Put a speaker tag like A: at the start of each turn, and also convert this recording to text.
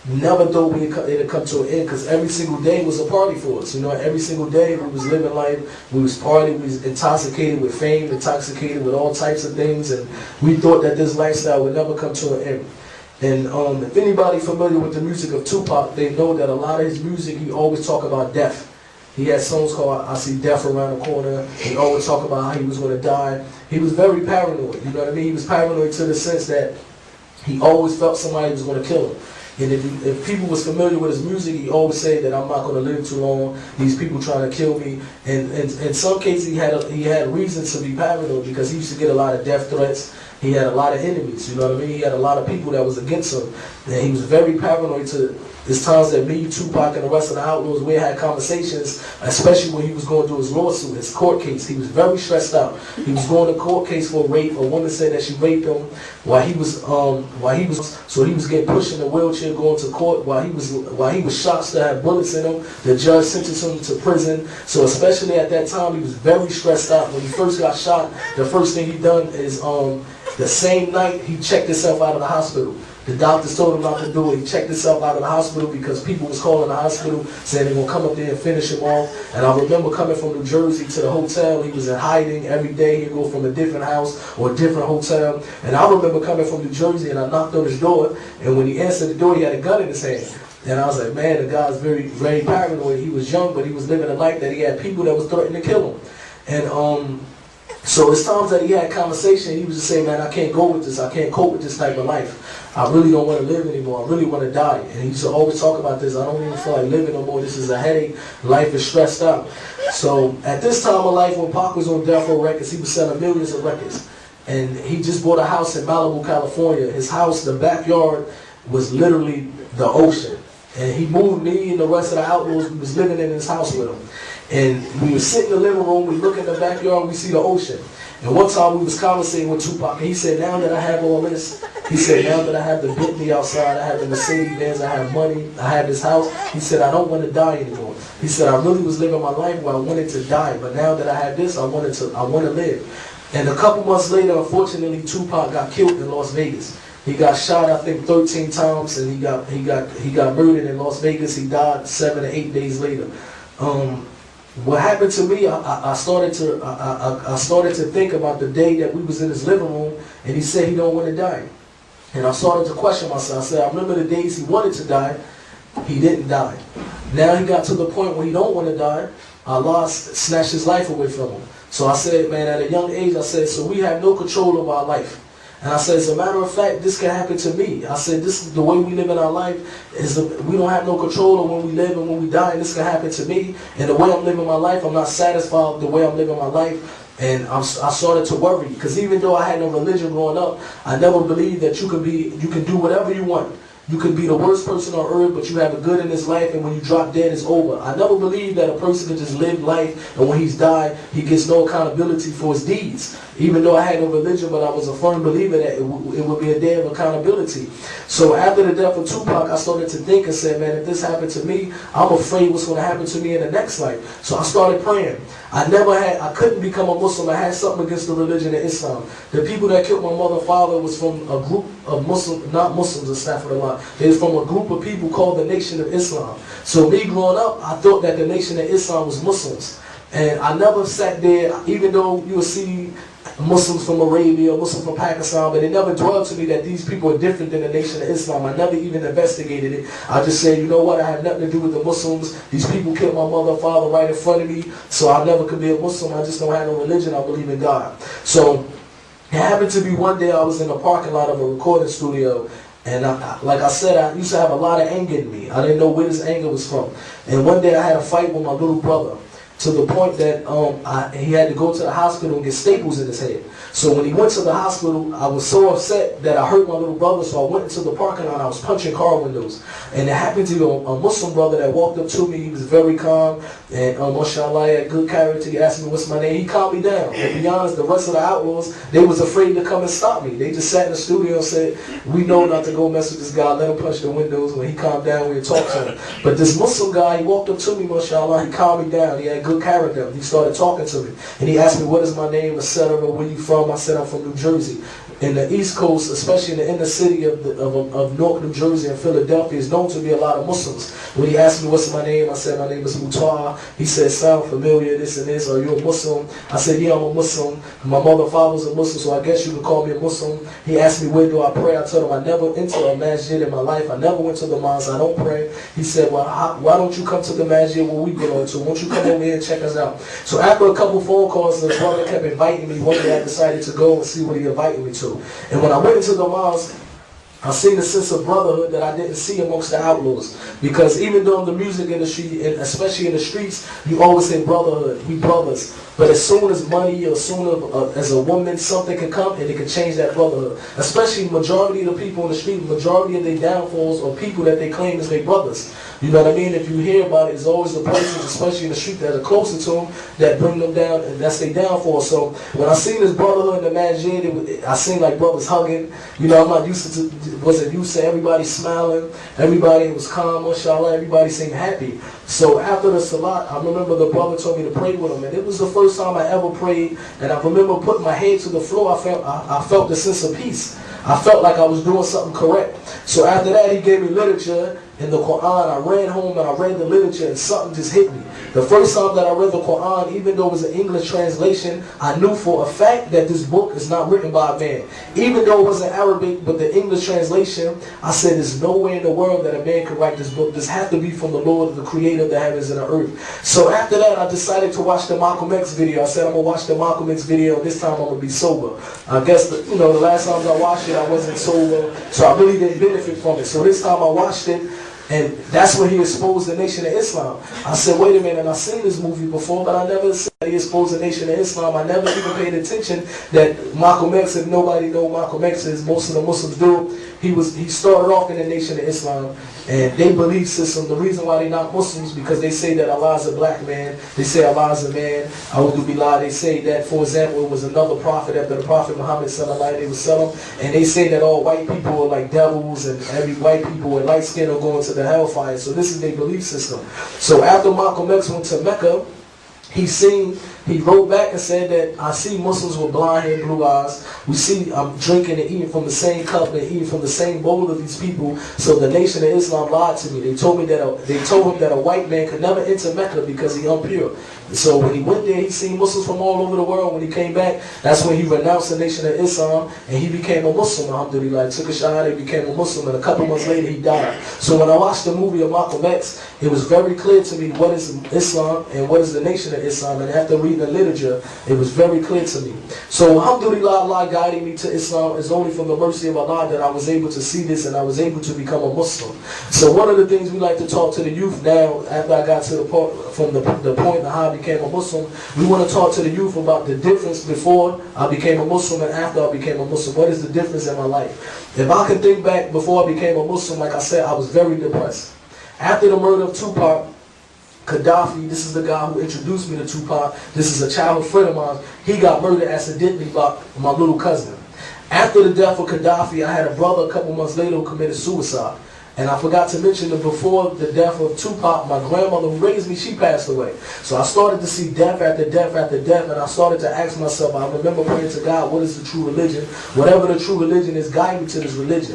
A: never thought it'd come to an end, because every single day was a party for us. You know, every single day we was living life, we was partying, we was intoxicated with fame, intoxicated with all types of things, and we thought that this lifestyle would never come to an end. And if anybody familiar with the music of Tupac, they know that a lot of his music, he always talk about death. He had songs called I See Death Around the Corner. He always talk about how he was going to die. He was very paranoid, you know what I mean? He was paranoid to the sense that he always felt somebody was going to kill him. And if people was familiar with his music, he always said that I'm not going to live too long. These people trying to kill me. And in some cases, he had reasons to be paranoid, because he used to get a lot of death threats. He had a lot of enemies, you know what I mean? He had a lot of people that was against him. And he was very paranoid to... There's times that me, Tupac, and the rest of the Outlaws, we had conversations, especially when he was going through his lawsuit, his court case. He was very stressed out. He was going to court case for rape. A woman said that she raped him while he was so he was getting pushed in a wheelchair going to court while he was shot, still had bullets in him. The judge sentenced him to prison. So especially at that time, he was very stressed out. When he first got shot, the first thing he done is the same night he checked himself out of the hospital. The doctors told him not to do it. He checked himself out of the hospital because people was calling the hospital saying they're going to come up there and finish him off. And I remember coming from New Jersey to the hotel. He was in hiding every day. He'd go from a different house or a different hotel. And I remember coming from New Jersey, and I knocked on his door. And when he answered the door, he had a gun in his hand. And I was like, man, the guy's very, very paranoid. He was young, but he was living a life that he had people that was threatening to kill him. And so it's times that he had conversation, he was just saying, man, I can't go with this. I can't cope with this type of life. I really don't want to live anymore. I really want to die. And he used to always talk about this. I don't even feel like living no more. This is a headache. Life is stressed out. So at this time of life, when Pac was on Death Row Records, he was selling millions of records. And he just bought a house in Malibu, California. His house, the backyard, was literally the ocean. And he moved me and the rest of the Outlaws. We was living in his house with him. And we was sitting in the living room, we look in the backyard, we see the ocean. And one time we was conversating with Tupac, and he said, now that I have all this, he said, now that I have the Bentley outside, I have the Mercedes Benz, I have money, I have this house, he said, I don't want to die anymore. He said, I really was living my life where I wanted to die, but now that I have this, I want to live. And a couple months later, unfortunately, Tupac got killed in Las Vegas. He got shot, I think, 13 times, and he got murdered in Las Vegas. He died 7 or 8 days later. What happened to me, I started to think about the day that we was in his living room, and he said he don't want to die. And I started to question myself. I said, I remember the days he wanted to die, he didn't die. Now he got to the point where he don't want to die. Allah snatched his life away from him. So I said, man, at a young age, I said, so we have no control of our life. And I said, as a matter of fact, this can happen to me. I said, this is the way we live in our life. We don't have no control of when we live and when we die, and this can happen to me. And the way I'm living my life, I'm not satisfied with the way I'm living my life. And I started to worry, because even though I had no religion growing up, I never believed that you can do whatever you want. You could be the worst person on earth, but you have a good in this life, and when you drop dead, it's over. I never believed that a person can just live life, and when he's died, he gets no accountability for his deeds. Even though I had no religion, but I was a firm believer that it would be a day of accountability. So after the death of Tupac, I started to think and said, man, if this happened to me, I'm afraid what's going to happen to me in the next life. So I started praying. I couldn't become a Muslim. I had something against the religion of Islam. The people that killed my mother and father was from a group of Muslims, not Muslims, Astaghfirullah. They was from a group of people called the Nation of Islam. So me growing up, I thought that the Nation of Islam was Muslims. And I never sat there, even though you will see Muslims from Arabia, Muslims from Pakistan, but it never dwelled to me that these people are different than the Nation of Islam. I never even investigated it. I just said, you know what, I have nothing to do with the Muslims. These people killed my mother and father right in front of me, so I never could be a Muslim. I just don't have no religion. I believe in God. So it happened to be one day I was in the parking lot of a recording studio, and like I said, I used to have a lot of anger in me. I didn't know where this anger was from. And one day I had a fight with my little brother, to the point that he had to go to the hospital and get staples in his head. So when he went to the hospital, I was so upset that I hurt my little brother, so I went into the parking lot. I was punching car windows. And it happened to be a Muslim brother that walked up to me. He was very calm, and mashallah, he had good character. He asked me what's my name. He calmed me down. And to be honest, the rest of the Outlaws, they was afraid to come and stop me. They just sat in the studio and said, we know not to go mess with this guy. Let him punch the windows. When he calmed down, we would talk to him. But this Muslim guy, he walked up to me, mashallah. He calmed me down. He had good character. He started talking to me. And he asked me, what is my name, etc., where you from? I said, I'm from New Jersey. in the East Coast, especially in the inner city of Newark, New Jersey and Philadelphia, is known to be a lot of Muslims. When he asked me what's my name, I said my name is Mutar. He said, sound familiar, this and this, are you a Muslim? I said, yeah, I'm a Muslim. My mother and father was a Muslim, so I guess you could call me a Muslim. He asked me, where do I pray? I told him I never entered a masjid in my life. I never went to the mosque. I don't pray. He said, well, why don't you come to the masjid where we belong to? Won't you come over here and check us out? So after a couple phone calls, the brother kept inviting me. One day I decided to go and see what he invited me to. And when I went into the mosque, I seen a sense of brotherhood that I didn't see amongst the outlaws. Because even though in the music industry, and especially in the streets, you always say brotherhood, we brothers. But as soon as money, or as soon as a woman, something can come and it can change that brotherhood. Especially majority of the people in the street, majority of their downfalls are people that they claim as their brothers. You know what I mean? If you hear about it, it's always the persons, especially in the street, that are closer to them, that bring them down, and that's their downfall. So when I seen this brotherhood in the masjid, I seen like brothers hugging. You know, I'm not used to everybody smiling, everybody was calm, mashallah, everybody seemed happy. So after the salat, I remember the brother told me to pray with him, and it was the first time I ever prayed, and I remember putting my head to the floor. I felt a sense of peace. I felt like I was doing something correct. So after that, he gave me literature in the Quran. I ran home and I read the literature, and something just hit me. The first time that I read the Quran, even though it was an English translation, I knew for a fact that this book is not written by a man. Even though it was in Arabic, but the English translation, I said there's no way in the world that a man could write this book. This had to be from the Lord, the creator of the heavens and the earth. So after that, I decided to watch the Malcolm X video. I said I'm going to watch the Malcolm X video, and this time I'm going to be sober. I guess, the last times I watched it, I wasn't sober, so I really didn't benefit from it. So this time I watched it, and that's when he exposed the Nation of Islam. I said, wait a minute, I've seen this movie before, but I never said he exposed the Nation of Islam. I never even paid attention that Malcolm X, if nobody know Malcolm X is, most of the Muslims do, he started off in the Nation of Islam, and they belief system, the reason why they're not Muslims, because they say that Allah is a black man, they say Allah is a man, they say that, for example, it was another prophet after the Prophet Muhammad sallallahu alaihi wasallam, and they say that all white people are like devils, and every white people with light skin are going to the hellfire. So this is their belief system. So after Malcolm X went to Mecca, he wrote back and said that I see Muslims with blonde hair, blue eyes. We see I'm drinking and eating from the same cup and eating from the same bowl of these people. So the Nation of Islam lied to me. They told him that a white man could never enter Mecca because he's impure. So when he went there, he seen Muslims from all over the world. When he came back, that's when he renounced the Nation of Islam and he became a Muslim. Alhamdulillah, took a shahada, he became a Muslim, and a couple months later he died. So when I watched the movie of Malcolm X, it was very clear to me what is Islam and what is the Nation of Islam. And after reading the literature, it was very clear to me. So alhamdulillah, Allah guiding me to Islam is only from the mercy of Allah that I was able to see this and I was able to become a Muslim. So one of the things we like to talk to the youth now, after I got to the point, from the point of how I became a Muslim, we want to talk to the youth about the difference before I became a Muslim and after I became a Muslim. What is the difference in my life? If I can think back before I became a Muslim, like I said, I was very depressed. After the murder of Tupac, Gaddafi, this is the guy who introduced me to Tupac. This is a childhood friend of mine. He got murdered accidentally by my little cousin. After the death of Gaddafi, I had a brother a couple months later who committed suicide. And I forgot to mention that before the death of Tupac, my grandmother who raised me, she passed away. So I started to see death after death after death, and I started to ask myself, I remember praying to God, what is the true religion? Whatever the true religion is, guide me to this religion.